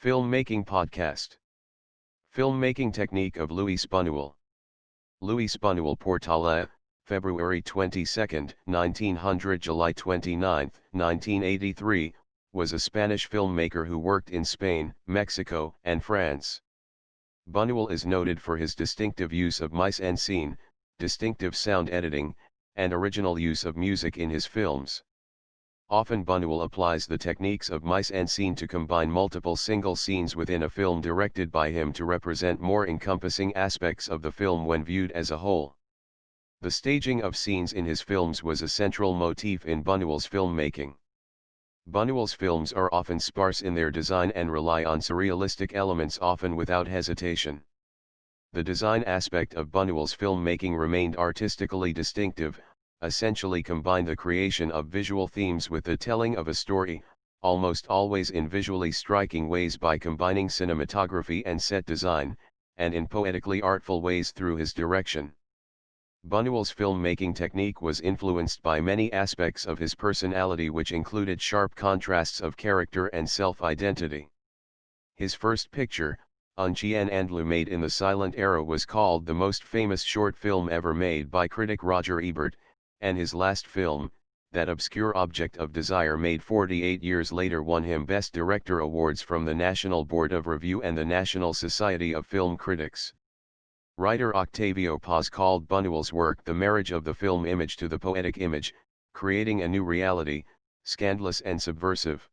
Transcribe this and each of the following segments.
Filmmaking Podcast. Filmmaking Technique of Luis Bunuel. Luis Bunuel Portala, February 22, 1900 July 29, 1983, was a Spanish filmmaker who worked in Spain, Mexico, and France. Bunuel is noted for his distinctive use of mise-en-scene, distinctive sound editing, and original use of music in his films. Often Bunuel applies the techniques of mise-en-scene to combine multiple single scenes within a film directed by him to represent more encompassing aspects of the film when viewed as a whole. The staging of scenes in his films was a central motif in Bunuel's filmmaking. Bunuel's films are often sparse in their design and rely on surrealistic elements often without hesitation. The design aspect of Bunuel's filmmaking remained artistically distinctive, essentially combined the creation of visual themes with the telling of a story, almost always in visually striking ways by combining cinematography and set design, and in poetically artful ways through his direction. Bunuel's filmmaking technique was influenced by many aspects of his personality, which included sharp contrasts of character and self-identity. His first picture, Un Chien Andalou, made in the silent era, was called the most famous short film ever made by critic Roger Ebert, and his last film, That Obscure Object of Desire, made 48 years later, won him Best Director awards from the National Board of Review and the National Society of Film Critics. Writer Octavio Paz called Bunuel's work the marriage of the film image to the poetic image, creating a new reality, scandalous and subversive.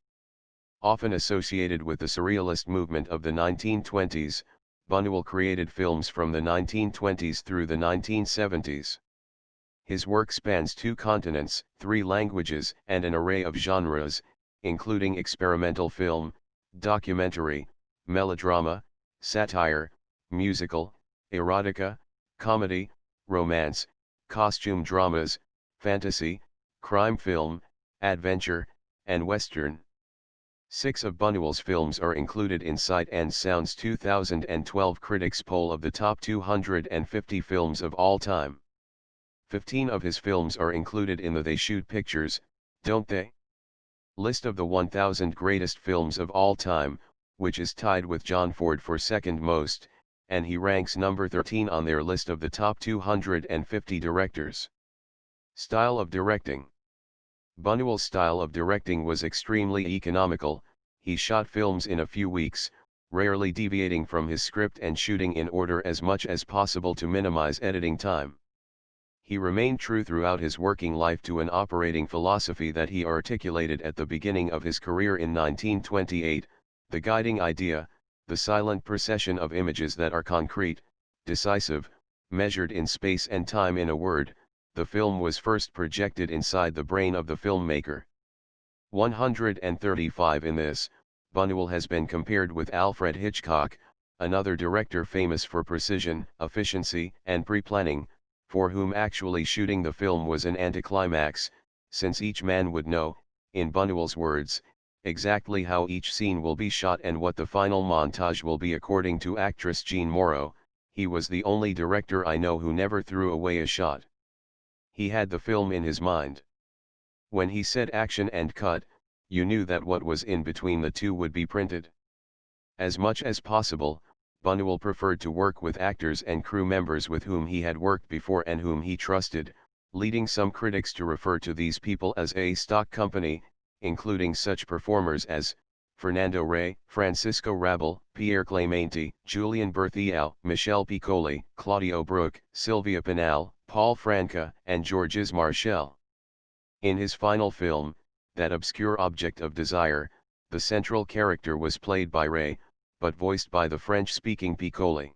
Often associated with the surrealist movement of the 1920s, Bunuel created films from the 1920s through the 1970s. His work spans 2 continents, 3 languages, and an array of genres, including experimental film, documentary, melodrama, satire, musical, erotica, comedy, romance, costume dramas, fantasy, crime film, adventure, and western. 6 of Bunuel's films are included in Sight and Sound's 2012 Critics' Poll of the top 250 films of all time. 15 of his films are included in the They Shoot Pictures, Don't They? list of the 1000 greatest films of all time, which is tied with John Ford for second most, and he ranks number 13 on their list of the top 250 directors. Style of directing. Bunuel's style of directing was extremely economical. He shot films in a few weeks, rarely deviating from his script and shooting in order as much as possible to minimize editing time. He remained true throughout his working life to an operating philosophy that he articulated at the beginning of his career in 1928, the guiding idea, the silent procession of images that are concrete, decisive, measured in space and time. In a word, the film was first projected inside the brain of the filmmaker. 135 In this, Bunuel has been compared with Alfred Hitchcock, another director famous for precision, efficiency, and pre-planning, for whom actually shooting the film was an anticlimax, since each man would know, in Bunuel's words, exactly how each scene will be shot and what the final montage will be. According to actress Jean Moreau, he was the only director I know who never threw away a shot. He had the film in his mind. When he said action and cut, you knew that what was in between the two would be printed. As much as possible, Bunuel preferred to work with actors and crew members with whom he had worked before and whom he trusted, leading some critics to refer to these people as a stock company, including such performers as Fernando Rey, Francisco Rabel, Pierre Clementi, Julian Berthiau, Michel Piccoli, Claudio Brook, Sylvia Pinal, Paul Franca, and Georges Marchal. In his final film, That Obscure Object of Desire, the central character was played by Rey, but voiced by the French-speaking Piccoli.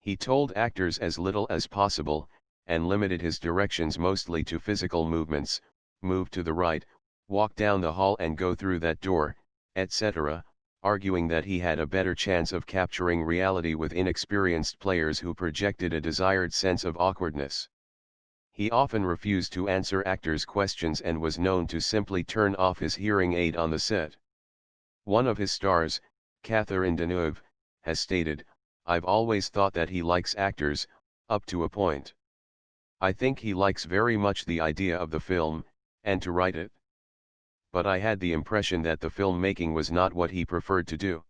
He told actors as little as possible, and limited his directions mostly to physical movements, move to the right, walk down the hall and go through that door, etc., arguing that he had a better chance of capturing reality with inexperienced players who projected a desired sense of awkwardness. He often refused to answer actors' questions and was known to simply turn off his hearing aid on the set. One of his stars, Catherine Deneuve, has stated, "I've always thought that he likes actors, up to a point. I think he likes very much the idea of the film, and to write it. But I had the impression that the filmmaking was not what he preferred to do.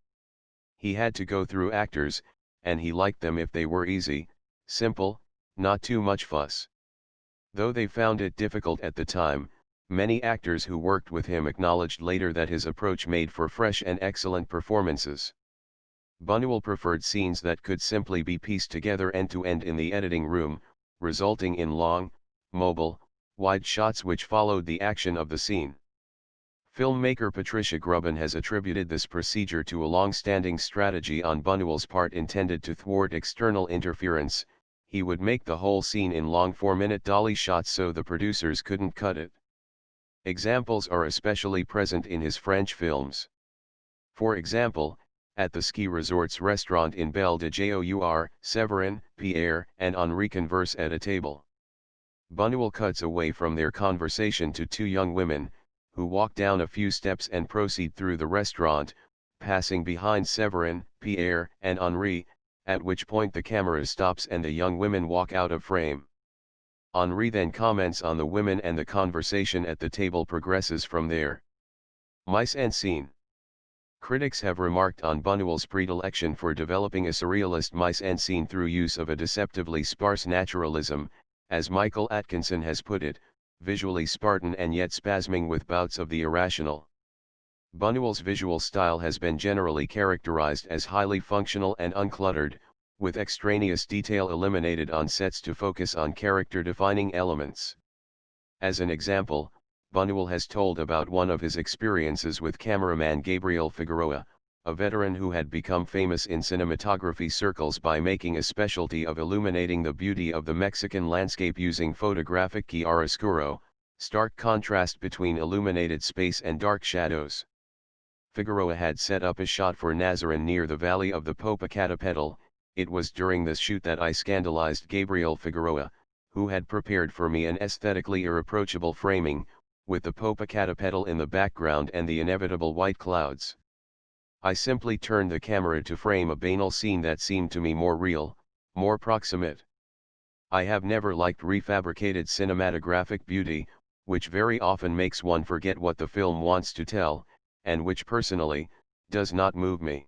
He had to go through actors, and he liked them if they were easy, simple, not too much fuss. Though they found it difficult at the time, many actors who worked with him acknowledged later that his approach made for fresh and excellent performances. Bunuel preferred scenes that could simply be pieced together end-to-end in the editing room, resulting in long, mobile, wide shots which followed the action of the scene. Filmmaker Patricia Grubin has attributed this procedure to a long-standing strategy on Bunuel's part intended to thwart external interference. He would make the whole scene in long 4-minute dolly shots so the producers couldn't cut it. Examples are especially present in his French films. For example, at the ski resort's restaurant in Belle de Jour, Séverine, Pierre, and Henri converse at a table. Bunuel cuts away from their conversation to two young women, who walk down a few steps and proceed through the restaurant, passing behind Séverine, Pierre, and Henri, at which point the camera stops and the young women walk out of frame. Henri then comments on the women and the conversation at the table progresses from there. Mise en scène. Critics have remarked on Bunuel's predilection for developing a surrealist mise en scène through use of a deceptively sparse naturalism, as Michael Atkinson has put it, visually Spartan and yet spasming with bouts of the irrational. Bunuel's visual style has been generally characterized as highly functional and uncluttered, with extraneous detail eliminated on sets to focus on character-defining elements. As an example, Bunuel has told about one of his experiences with cameraman Gabriel Figueroa, a veteran who had become famous in cinematography circles by making a specialty of illuminating the beauty of the Mexican landscape using photographic chiaroscuro, stark contrast between illuminated space and dark shadows. Figueroa had set up a shot for Nazarin near the valley of the Popocatépetl. It was during this shoot that I scandalized Gabriel Figueroa, who had prepared for me an aesthetically irreproachable framing, with the Popocatépetl in the background and the inevitable white clouds. I simply turned the camera to frame a banal scene that seemed to me more real, more proximate. I have never liked refabricated cinematographic beauty, which very often makes one forget what the film wants to tell, and which personally, does not move me.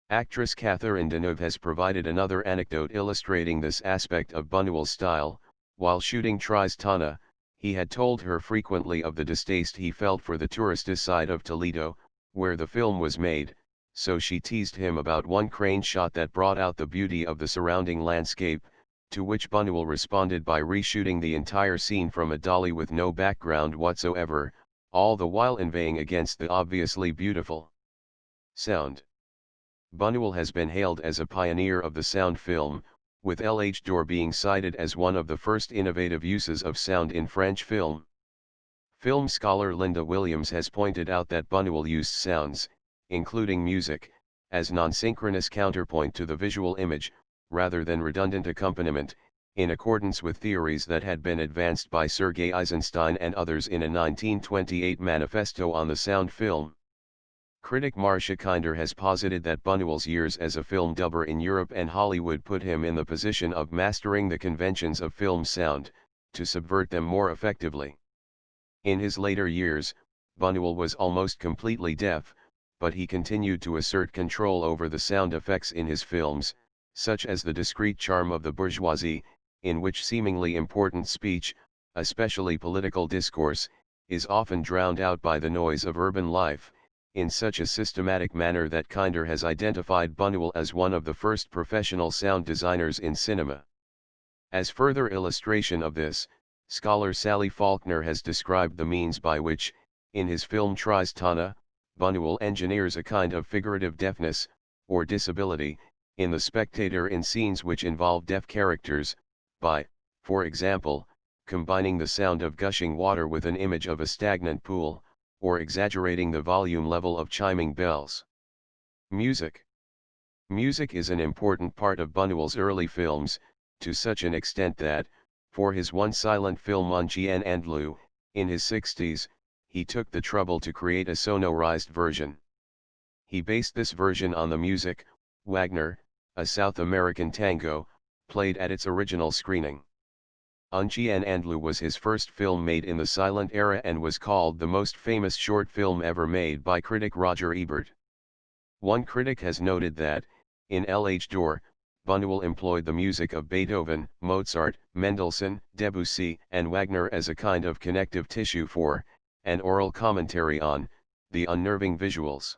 Actress Catherine Deneuve has provided another anecdote illustrating this aspect of Bunuel's style. While shooting Tristana, he had told her frequently of the distaste he felt for the tourist side of Toledo, where the film was made, so she teased him about one crane shot that brought out the beauty of the surrounding landscape, to which Bunuel responded by reshooting the entire scene from a dolly with no background whatsoever, all the while inveighing against the obviously beautiful sound. Bunuel has been hailed as a pioneer of the sound film, with L.H. Dore being cited as one of the first innovative uses of sound in French film. Film scholar Linda Williams has pointed out that Bunuel used sounds, including music, as non-synchronous counterpoint to the visual image, rather than redundant accompaniment, in accordance with theories that had been advanced by Sergei Eisenstein and others in a 1928 manifesto on the sound film. Critic Marcia Kinder has posited that Bunuel's years as a film dubber in Europe and Hollywood put him in the position of mastering the conventions of film sound, to subvert them more effectively. In his later years, Bunuel was almost completely deaf, but he continued to assert control over the sound effects in his films, such as the discreet charm of the bourgeoisie, in which seemingly important speech, especially political discourse, is often drowned out by the noise of urban life, in such a systematic manner that Kinder has identified Bunuel as one of the first professional sound designers in cinema. As further illustration of this, scholar Sally Faulkner has described the means by which, in his film Tristana, Bunuel engineers a kind of figurative deafness, or disability, in the spectator in scenes which involve deaf characters, by, for example, combining the sound of gushing water with an image of a stagnant pool, or exaggerating the volume level of chiming bells. Music. Music is an important part of Bunuel's early films, to such an extent that, for his one silent film Un Chien Andalou, in his 60s, he took the trouble to create a sonorized version. He based this version on the music, Wagner, a South American tango, played at its original screening. Un Chien Andalou was his first film made in the silent era and was called the most famous short film ever made by critic Roger Ebert. One critic has noted that, in L'Age d'Or, Bunuel employed the music of Beethoven, Mozart, Mendelssohn, Debussy, and Wagner as a kind of connective tissue for, an oral commentary on, the unnerving visuals.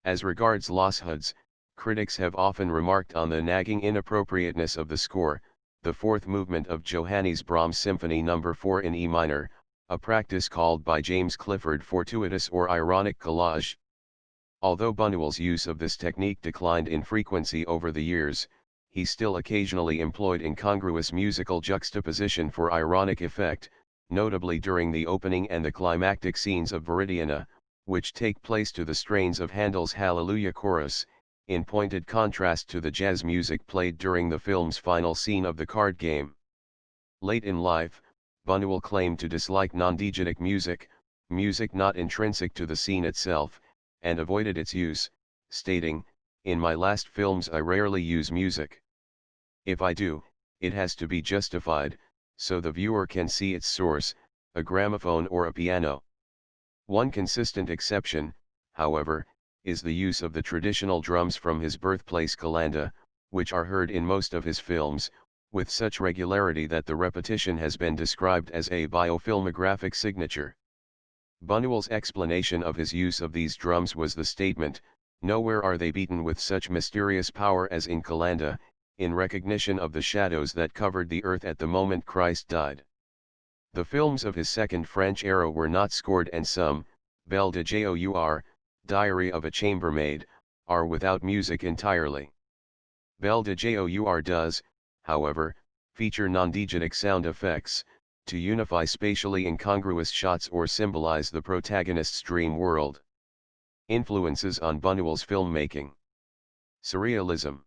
As regards Los Huds, critics have often remarked on the nagging inappropriateness of the score, the fourth movement of Johannes Brahms' Symphony No. 4 in E minor, a practice called by James Clifford fortuitous or ironic collage. Although Bunuel's use of this technique declined in frequency over the years, he still occasionally employed incongruous musical juxtaposition for ironic effect, notably during the opening and the climactic scenes of Viridiana, which take place to the strains of Handel's Hallelujah Chorus, in pointed contrast to the jazz music played during the film's final scene of the card game. Late in life, Bunuel claimed to dislike non-diegetic music, music not intrinsic to the scene itself, and avoided its use, stating, "In my last films I rarely use music. If I do, it has to be justified, so the viewer can see its source, a gramophone or a piano." One consistent exception, however, is the use of the traditional drums from his birthplace Calanda, which are heard in most of his films, with such regularity that the repetition has been described as a biofilmographic signature. Bunuel's explanation of his use of these drums was the statement, "Nowhere are they beaten with such mysterious power as in Calanda, in recognition of the shadows that covered the earth at the moment Christ died." The films of his second French era were not scored, and some, Belle de Jour, Diary of a Chambermaid, are without music entirely. Belle de Jour does, however, feature non-diegetic sound effects, to unify spatially incongruous shots or symbolize the protagonist's dream world. Influences on Bunuel's filmmaking. Surrealism.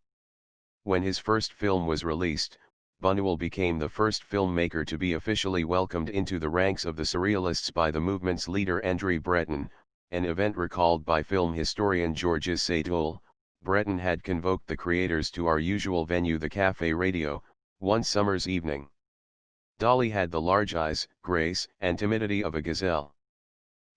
When his first film was released, Bunuel became the first filmmaker to be officially welcomed into the ranks of the Surrealists by the movement's leader André Breton, an event recalled by film historian Georges Seydoux. Breton had convoked the creators to our usual venue, the Café Radio, one summer's evening. Dolly had the large eyes, grace, and timidity of a gazelle.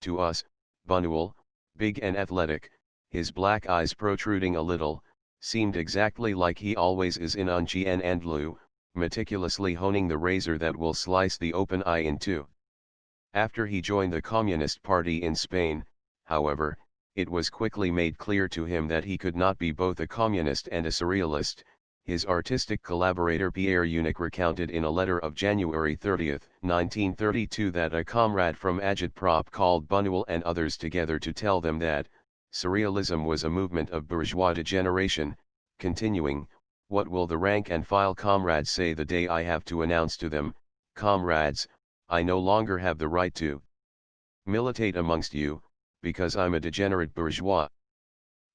To us, Bunuel, big and athletic, his black eyes protruding a little, seemed exactly like he always is in Un Chien Andalou, meticulously honing the razor that will slice the open eye in two. After he joined the Communist Party in Spain, however, it was quickly made clear to him that he could not be both a communist and a surrealist. His artistic collaborator Pierre Unic recounted in a letter of January 30, 1932 that a comrade from Agitprop called Bunuel and others together to tell them that, surrealism was a movement of bourgeois degeneration, continuing, "What will the rank and file comrades say the day I have to announce to them, comrades, I no longer have the right to militate amongst you, because I'm a degenerate bourgeois."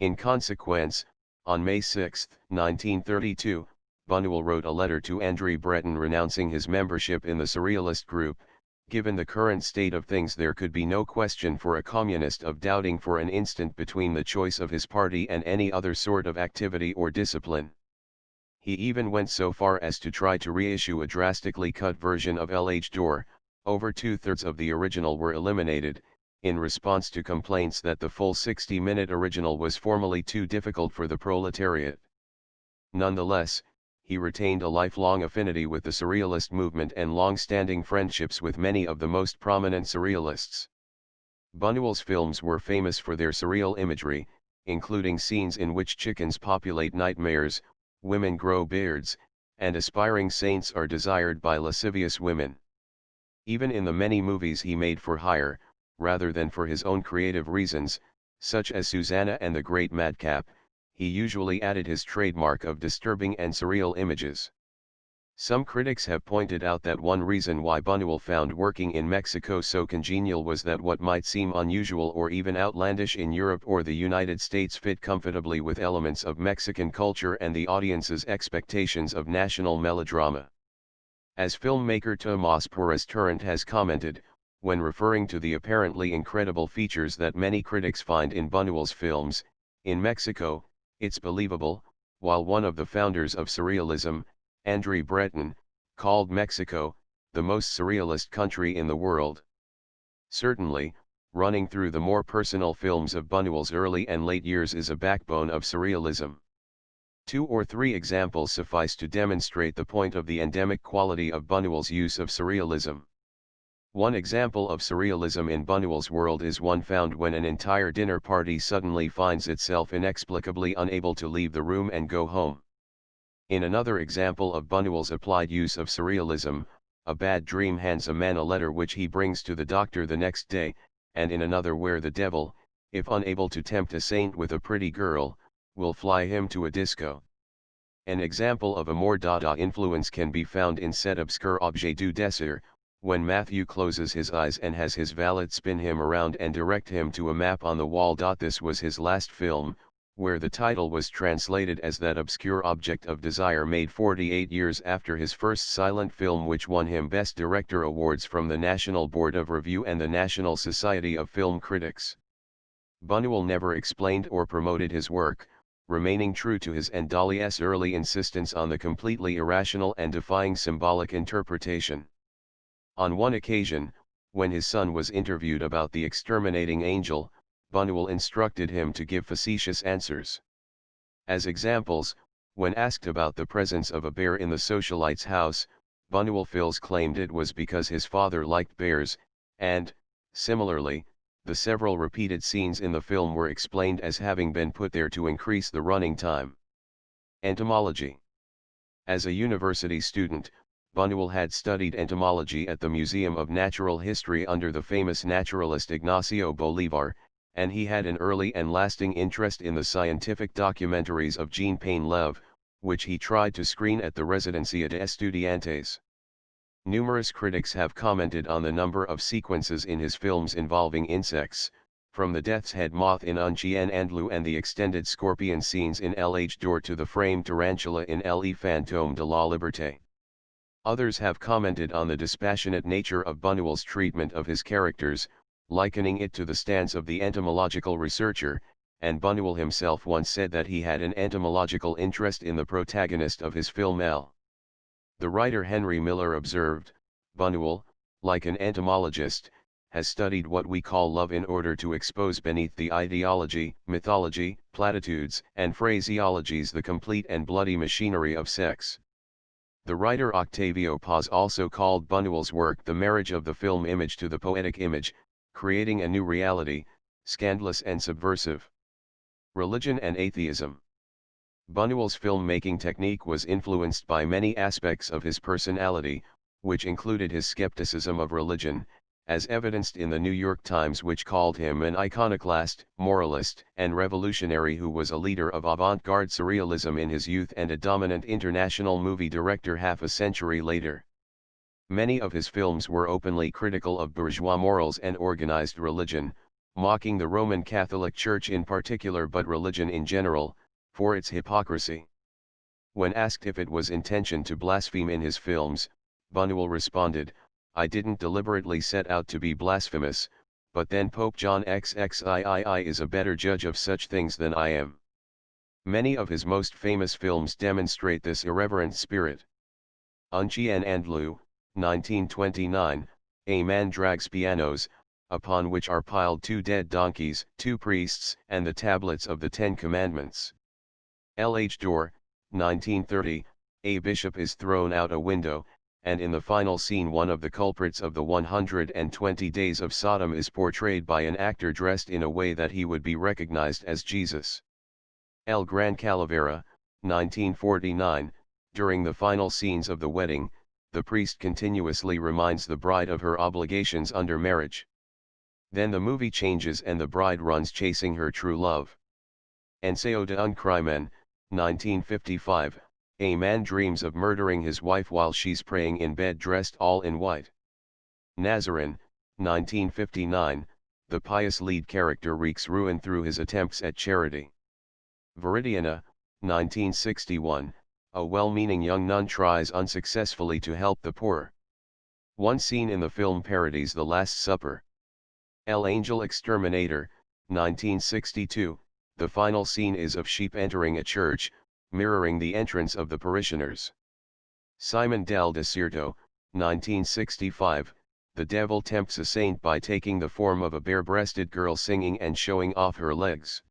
In consequence, on May 6, 1932, Bunuel wrote a letter to André Breton renouncing his membership in the Surrealist group. "Given the current state of things, there could be no question for a communist of doubting for an instant between the choice of his party and any other sort of activity or discipline." He even went so far as to try to reissue a drastically cut version of L'Age d'Or. Over two-thirds of the original were eliminated, in response to complaints that the full 60-minute original was formally too difficult for the proletariat. Nonetheless, he retained a lifelong affinity with the Surrealist movement and long-standing friendships with many of the most prominent Surrealists. Bunuel's films were famous for their surreal imagery, including scenes in which chickens populate nightmares, women grow beards, and aspiring saints are desired by lascivious women. Even in the many movies he made for hire, rather than for his own creative reasons, such as Susanna and the Great Madcap, he usually added his trademark of disturbing and surreal images. Some critics have pointed out that one reason why Bunuel found working in Mexico so congenial was that what might seem unusual or even outlandish in Europe or the United States fit comfortably with elements of Mexican culture and the audience's expectations of national melodrama. As filmmaker Tomás Pérez Torrent has commented, when referring to the apparently incredible features that many critics find in Bunuel's films, "In Mexico, it's believable," while one of the founders of surrealism, André Breton, called Mexico, the most surrealist country in the world. Certainly, running through the more personal films of Bunuel's early and late years is a backbone of surrealism. 2 or 3 examples suffice to demonstrate the point of the endemic quality of Bunuel's use of surrealism. One example of surrealism in Bunuel's world is one found when an entire dinner party suddenly finds itself inexplicably unable to leave the room and go home. In another example of Bunuel's applied use of surrealism, a bad dream hands a man a letter which he brings to the doctor the next day, and in another where the devil, if unable to tempt a saint with a pretty girl, will fly him to a disco. An example of a more Dada influence can be found in Cet obscur objet du désir, when Matthew closes his eyes and has his valet spin him around and direct him to a map on the wall. This was his last film, where the title was translated as That Obscure Object of Desire, made 48 years after his first silent film, which won him Best Director awards from the National Board of Review and the National Society of Film Critics. Bunuel never explained or promoted his work, remaining true to his and Dali's early insistence on the completely irrational and defying symbolic interpretation. On one occasion, when his son was interviewed about the exterminating angel, Bunuel instructed him to give facetious answers. As examples, when asked about the presence of a bear in the socialite's house, Bunuel claimed it was because his father liked bears, and, similarly, the several repeated scenes in the film were explained as having been put there to increase the running time. Entomology. As a university student, Bunuel had studied entomology at the Museum of Natural History under the famous naturalist Ignacio Bolivar, and he had an early and lasting interest in the scientific documentaries of Jean Pain-Leve, which he tried to screen at the Residencia de Estudiantes. Numerous critics have commented on the number of sequences in his films involving insects, from the death's head moth in Un Chien Andalou and the extended scorpion scenes in L'Age d'Or to the framed tarantula in Le Fantôme de la Liberté. Others have commented on the dispassionate nature of Bunuel's treatment of his characters, likening it to the stance of the entomological researcher, and Bunuel himself once said that he had an entomological interest in the protagonist of his film L. The writer Henry Miller observed, Bunuel, like an entomologist, has studied what we call love in order to expose beneath the ideology, mythology, platitudes, and phraseologies the complete and bloody machinery of sex. The writer Octavio Paz also called Bunuel's work the marriage of the film image to the poetic image, creating a new reality, scandalous and subversive. Religion and atheism. Bunuel's filmmaking technique was influenced by many aspects of his personality, which included his skepticism of religion, as evidenced in the New York Times, which called him an iconoclast, moralist, and revolutionary who was a leader of avant-garde surrealism in his youth and a dominant international movie director half a century later. Many of his films were openly critical of bourgeois morals and organized religion, mocking the Roman Catholic Church in particular but religion in general, for its hypocrisy. When asked if it was intention to blaspheme in his films, Bunuel responded, "I didn't deliberately set out to be blasphemous, but then Pope John XXIII is a better judge of such things than I am." Many of his most famous films demonstrate this irreverent spirit. Un Chien Andalou, 1929, a man drags pianos, upon which are piled 2 dead donkeys, 2 priests, and the tablets of the 10 Commandments. L'Age d'Or, 1930, a bishop is thrown out a window, and in the final scene one of the culprits of the 120 Days of Sodom is portrayed by an actor dressed in a way that he would be recognized as Jesus. El Gran Calavera, 1949, during the final scenes of the wedding, the priest continuously reminds the bride of her obligations under marriage. Then the movie changes and the bride runs chasing her true love. Ensayo de un crimen, 1955, a man dreams of murdering his wife while she's praying in bed dressed all in white. Nazarene, 1959, the pious lead character wreaks ruin through his attempts at charity. Viridiana, 1961, a well-meaning young nun tries unsuccessfully to help the poor. One scene in the film parodies the Last Supper. El Angel Exterminator, 1962, the final scene is of sheep entering a church, mirroring the entrance of the parishioners. Simon del Desierto, 1965, the devil tempts a saint by taking the form of a bare-breasted girl singing and showing off her legs.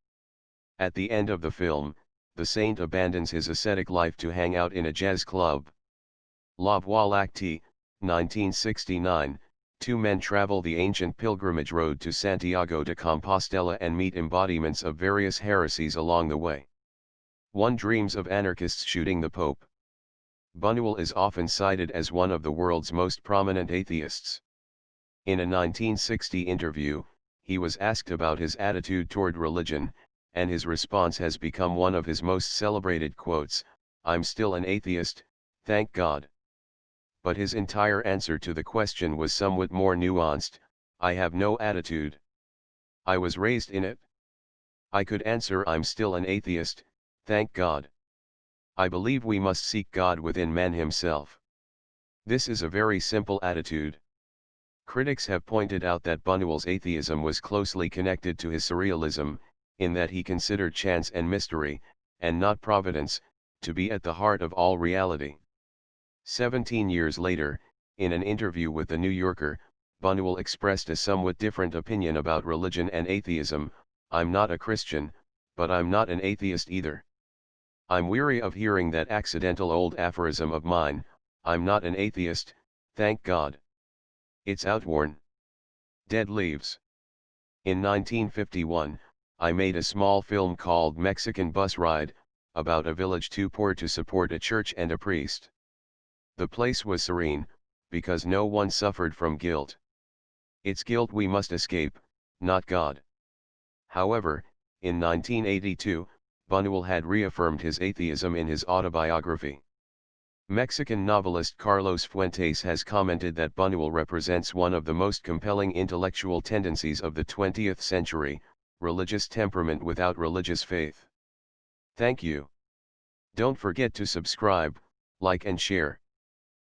At the end of the film, the saint abandons his ascetic life to hang out in a jazz club. La Voie lactée, 1969, two men travel the ancient pilgrimage road to Santiago de Compostela and meet embodiments of various heresies along the way. One dreams of anarchists shooting the Pope. Bunuel is often cited as one of the world's most prominent atheists. In a 1960 interview, he was asked about his attitude toward religion, and his response has become one of his most celebrated quotes, "I'm still an atheist, thank God." But his entire answer to the question was somewhat more nuanced, "I have no attitude. I was raised in it. I could answer I'm still an atheist, thank God. I believe we must seek God within man himself." This is a very simple attitude. Critics have pointed out that Bunuel's atheism was closely connected to his surrealism, in that he considered chance and mystery, and not providence, to be at the heart of all reality. 17 years later, in an interview with The New Yorker, Bunuel expressed a somewhat different opinion about religion and atheism. "I'm not a Christian, but I'm not an atheist either. I'm weary of hearing that accidental old aphorism of mine, I'm not an atheist, thank God. It's outworn. Dead leaves." In 1951, I made a small film called Mexican Bus Ride, about a village too poor to support a church and a priest. The place was serene, because no one suffered from guilt. It's guilt we must escape, not God. However, in 1982, Bunuel had reaffirmed his atheism in his autobiography. Mexican novelist Carlos Fuentes has commented that Bunuel represents one of the most compelling intellectual tendencies of the 20th century, religious temperament without religious faith. Thank you. Don't forget to subscribe, like and share.